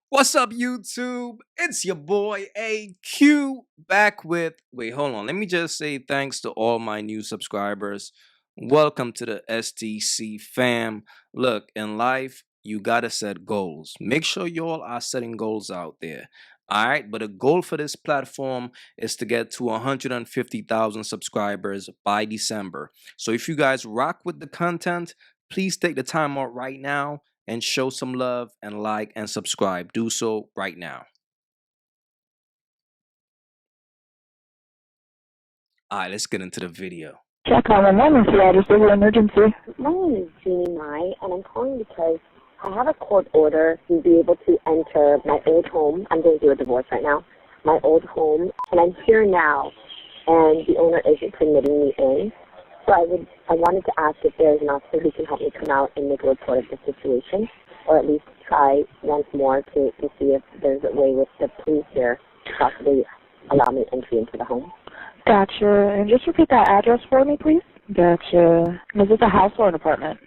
What's up, YouTube? It's your boy AyeQ back with. Wait, hold on. Let me just say thanks to all my new subscribers. Welcome to the STC fam. Look, in life, you gotta set goals. Make sure y'all are setting goals out there. All right, but the goal for this platform is to get to 150,000 subscribers by December. So if you guys rock with the content, please take the time out right now and show some love and like and subscribe. Do so right now. All right, let's get into the video. Check on the moment, yeah, just an emergency. My name is Jeannie Mai, and I'm calling because I have a court order to be able to enter my old home. I'm going through a divorce right now. My old home, and I'm here now, and the owner isn't permitting me in. So I wanted to ask if there's an officer who can help me come out and make a report of the situation, or at least try once more to see if there's a way with the police here to possibly allow me entry into the home. Gotcha. And just repeat that address for me, please. Gotcha. Is this a house or an apartment?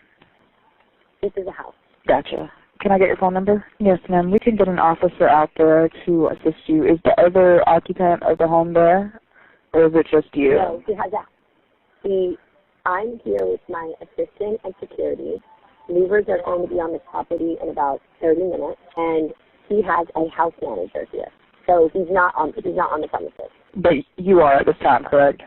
This is a house. Gotcha. Can I get your phone number? Yes, ma'am. We can get an officer out there to assist you. Is the other occupant of the home there, or is it just you? No, I'm here with my assistant and security. Movers are going to be on the property in about 30 minutes, and he has a house manager here. So he's not on the premises. But you are at this time, correct?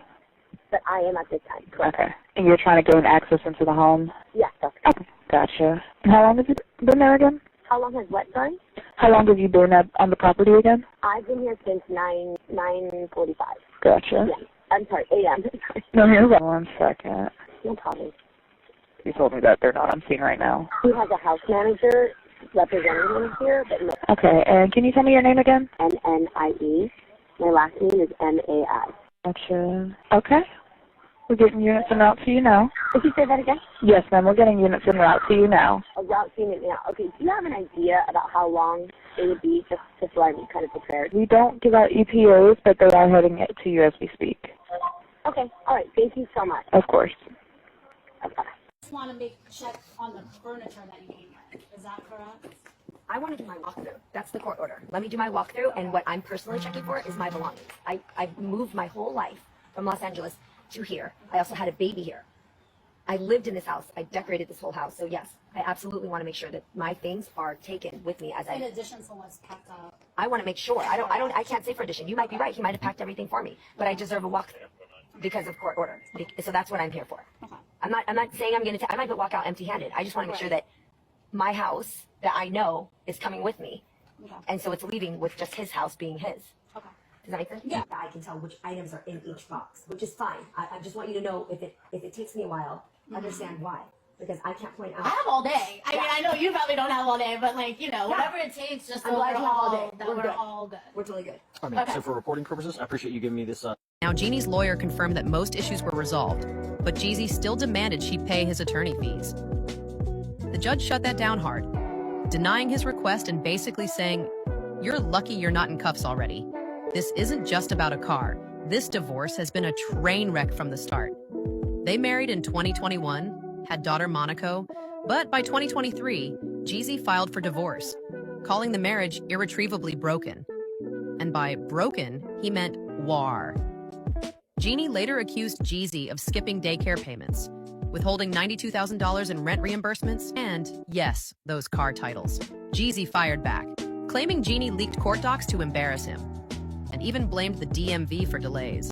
But I am at this time, correct? Okay. And you're trying to gain access into the home? Yes, that's correct. Okay. Gotcha. And how long have you been there again? How long has what, sorry? How long have you been on the property again? I've been here since 9:45. Gotcha. Yeah. I'm sorry, a.m. No, you're right. 1 second. No problem. You told me that they're not on scene right now. He has a house manager representing him here, but no. Okay, and can you tell me your name again? N-N-I-E. My last name is M-A-I. Gotcha. Okay. We're getting units en route to you now. Did you say that again? Yes, ma'am. We're getting units en route to you now. A route unit now. Okay, do you have an idea about how long it would be, just so I'm kind of prepared? We don't give out EPAs, but they are heading to you as we speak. Okay, all right. Thank you so much. Of course. Okay. I just want to make check on the furniture that you gave me. Is that correct? I want to do my walkthrough. That's the court order. Let me do my walkthrough, and what I'm personally checking for is my belongings. I've moved my whole life from Los Angeles to here. I also had a baby here. I lived in this house. I decorated this whole house. So yes, I absolutely want to make sure that my things are taken with me as In addition to what's packed up. I want to make sure. I can't say for addition. You might be right. He might have packed everything for me, but I deserve a walkthrough because of court order. So that's what I'm here for. Okay. I'm not saying I'm going to, I might walk out empty-handed. I just want to make sure that my house that I know is coming with me. Okay. And so it's leaving with just his house being his. Okay. Does that make sense? Yeah. I can tell which items are in each box, which is fine. I just want you to know if it takes me a while, understand why. Because I can't point out. I have all day. I mean, I know you probably don't have all day, but whatever it takes, just so I'm glad we're you have all day. that We're we're good. all good. We're totally good. Okay. So for reporting purposes, I appreciate you giving me this. Now, Jeannie's lawyer confirmed that most issues were resolved, but Jeezy still demanded she pay his attorney fees. The judge shut that down hard, denying his request and basically saying, "You're lucky you're not in cuffs already. This isn't just about a car. This divorce has been a train wreck from the start." They married in 2021, had daughter Monaco, but by 2023, Jeezy filed for divorce, calling the marriage irretrievably broken. And by broken, he meant war. Jeannie later accused Jeezy of skipping daycare payments, withholding $92,000 in rent reimbursements, and, yes, those car titles. Jeezy fired back, claiming Jeannie leaked court docs to embarrass him, and even blamed the DMV for delays.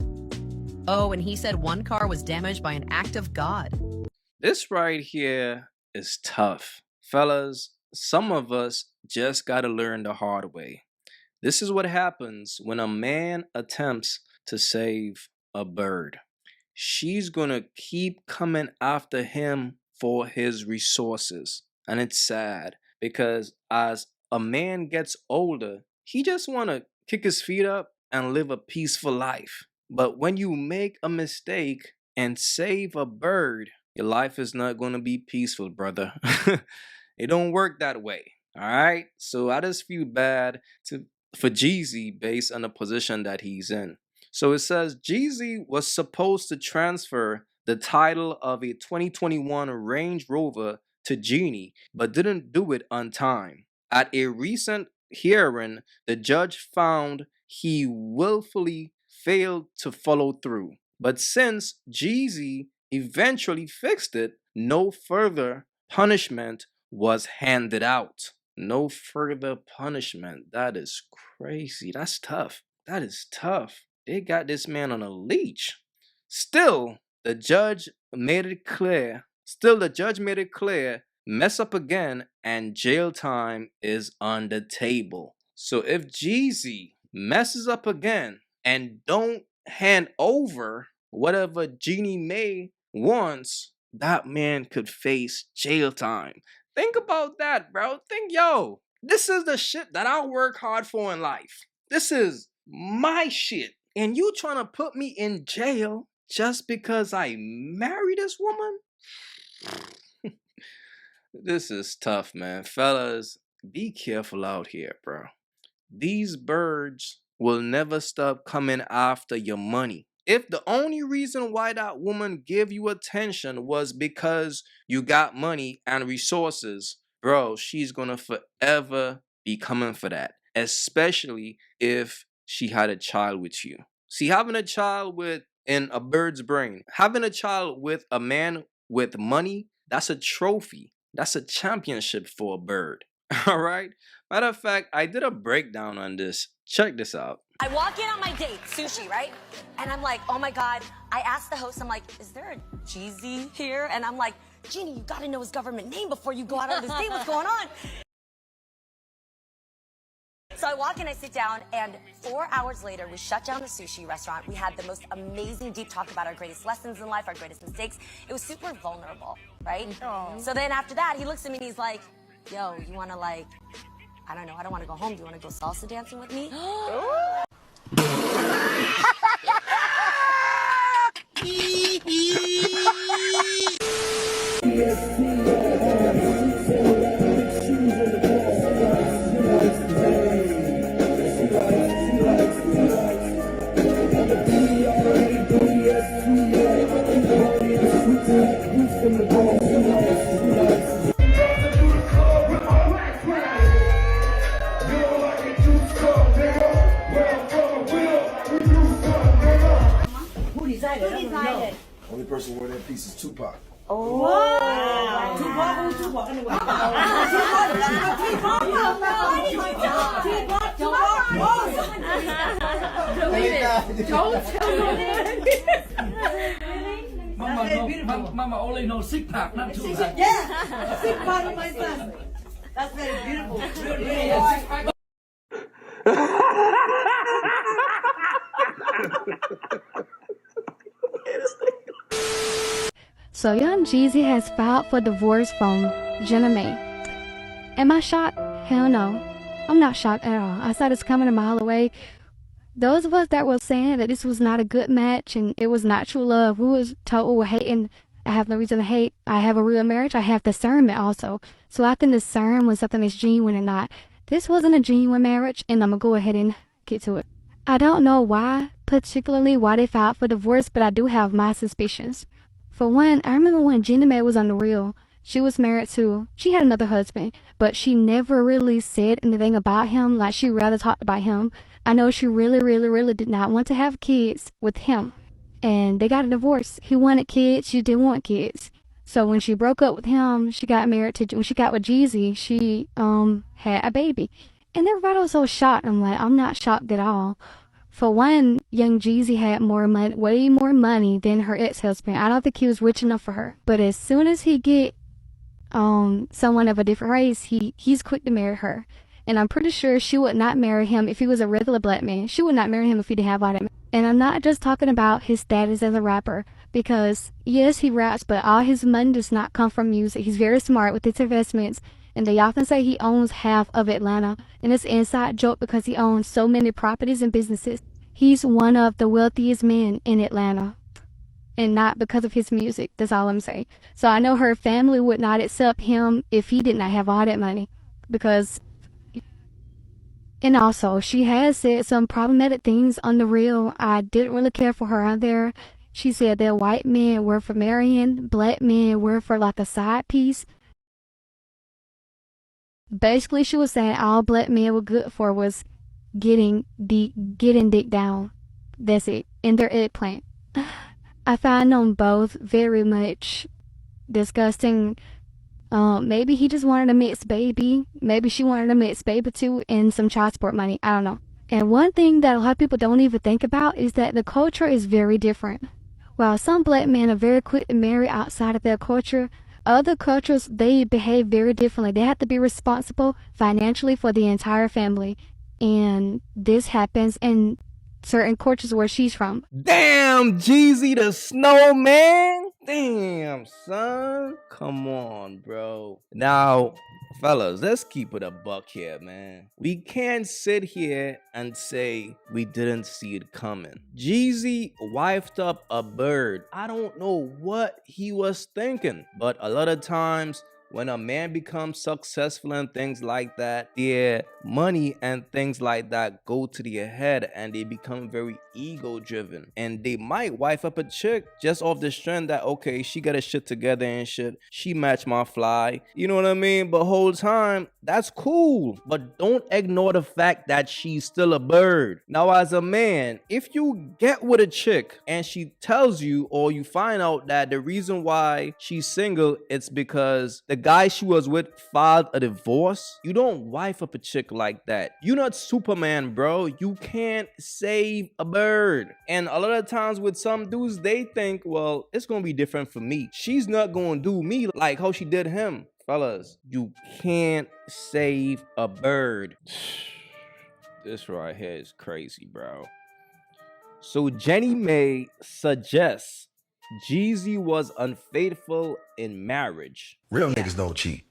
Oh, and he said one car was damaged by an act of God. This right here is tough. Fellas, some of us just gotta learn the hard way. This is what happens when a man attempts to save a bird. She's gonna keep coming after him for his resources. And it's sad because as a man gets older, he just wanna kick his feet up and live a peaceful life. But when you make a mistake and save a bird, your life is not gonna be peaceful, brother. It don't work that way. All right? So I just feel bad for Jeezy based on the position that he's in. So it says Jeezy was supposed to transfer the title of a 2021 Range Rover to Jeannie, but didn't do it on time. At a recent hearing, the judge found he willfully failed to follow through. But since Jeezy eventually fixed it, no further punishment was handed out. No further punishment. That is crazy. That's tough. That is tough. They got this man on a leash. Still, the judge made it clear. Mess up again and jail time is on the table. So if Jeezy messes up again and don't hand over whatever Jeannie Mai wants, that man could face jail time. Think about that, bro. This is the shit that I work hard for in life. This is my shit. And you trying to put me in jail just because I marry this woman? This is tough, man. Fellas, be careful out here, bro. These birds will never stop coming after your money. If the only reason why that woman gave you attention was because you got money and resources, bro, she's gonna forever be coming for that. Especially if she had a child with you. See, having a child in a bird's brain, having a child with a man with money, that's a trophy. That's a championship for a bird. All right? Matter of fact, I did a breakdown on this. Check this out. I walk in on my date, sushi, right? And I'm like, oh my God. I asked the host, I'm like, is there a Jeezy here? And I'm like, Jeannie, you gotta know his government name before you go out on this date. What's going on? So I walk in, I sit down, and 4 hours later, we shut down the sushi restaurant. We had the most amazing deep talk about our greatest lessons in life, our greatest mistakes. It was super vulnerable, right? Aww. So then after that, he looks at me and he's like, yo, you wanna I don't wanna go home. Do you wanna go salsa dancing with me? Only person wearing that piece is Tupac. Oh. Wow. Tupac anyway. Don't tell me. Mama only knows six pack, not Tupac. Yeah, six pack of my son. That's very beautiful. Really. So young Jeezy has filed for divorce from Jeannie Mai. Am I shocked? Hell no. I'm not shocked at all. I saw this coming a mile away. Those of us that were saying that this was not a good match and it was not true love, we was told we're hating. I have no reason to hate. I have a real marriage. I have discernment also. So I can discern when something is genuine or not. This wasn't a genuine marriage, and I'm going to go ahead and get to it. I don't know particularly why they filed for divorce, but I do have my suspicions. For one, I remember when Jeannie Mai was on The Real, she had another husband, but she never really said anything about him, like she rather talked about him. I know she really did not want to have kids with him, and they got a divorce. He wanted kids, she didn't want kids. So when she broke up with him, when she got with Jeezy, she had a baby. And everybody was so shocked. I'm like, I'm not shocked at all. For one, young Jeezy had way more money than her ex-husband. I don't think he was rich enough for her. But as soon as he get someone of a different race, he's quick to marry her. And I'm pretty sure she would not marry him if he was a regular black man. She would not marry him if he didn't have all that money. And I'm not just talking about his status as a rapper, because yes, he raps, but all his money does not come from music. He's very smart with his investments. And they often say he owns half of Atlanta. And it's an inside joke because he owns so many properties and businesses. He's one of the wealthiest men in Atlanta. And not because of his music. That's all I'm saying. So I know her family would not accept him if he did not have all that money. And also, she has said some problematic things on The Real. I didn't really care for her on there. She said that white men were for marrying, black men were for like a side piece. Basically, she was saying all black men were good for was getting dick down. That's it. In their eggplant. I find them both very much disgusting. Maybe he just wanted a mixed baby. Maybe she wanted a mixed baby too and some child support money. I don't know. And one thing that a lot of people don't even think about is that the culture is very different. While some black men are very quick to marry outside of their culture, other cultures, they behave very differently. They have to be responsible financially for the entire family. And this happens in certain cultures where she's from. Damn, Jeezy the snowman. Damn, son. Come on, bro. Now, fellas, let's keep it a buck here, man. We can't sit here and say we didn't see it coming. Jeezy wifed up a bird. I don't know what he was thinking, but a lot of times when a man becomes successful and things like that, their money and things like that go to their head and they become very ego driven. And they might wife up a chick just off the strength that, okay, she got her shit together and shit. She matched my fly. You know what I mean? But whole time, that's cool. But don't ignore the fact that she's still a bird. Now, as a man, if you get with a chick and she tells you or you find out that the reason why she's single, it's because the guy she was with filed a divorce, you don't wife up a chick like that. You're not Superman, bro. You can't save a bird. And a lot of times with some dudes, they think, well, it's gonna be different for me. She's not gonna do me like how she did him. Fellas, you can't save a bird. This right here is crazy, bro. So Jeannie Mai suggests Jeezy was unfaithful in marriage. Real niggas don't cheat.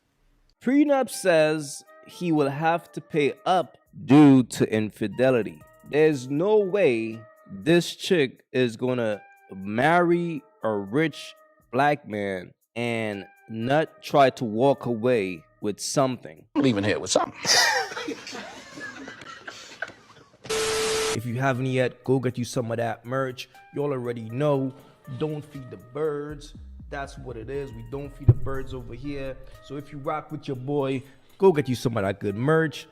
Prenup says he will have to pay up due to infidelity. There's no way this chick is gonna marry a rich black man and not try to walk away with something. I'm leaving here with something. If you haven't yet, go get you some of that merch. Y'all already know, don't feed the birds. That's what it is. We don't feed the birds over here. So if you rock with your boy, go get you some of that good merch.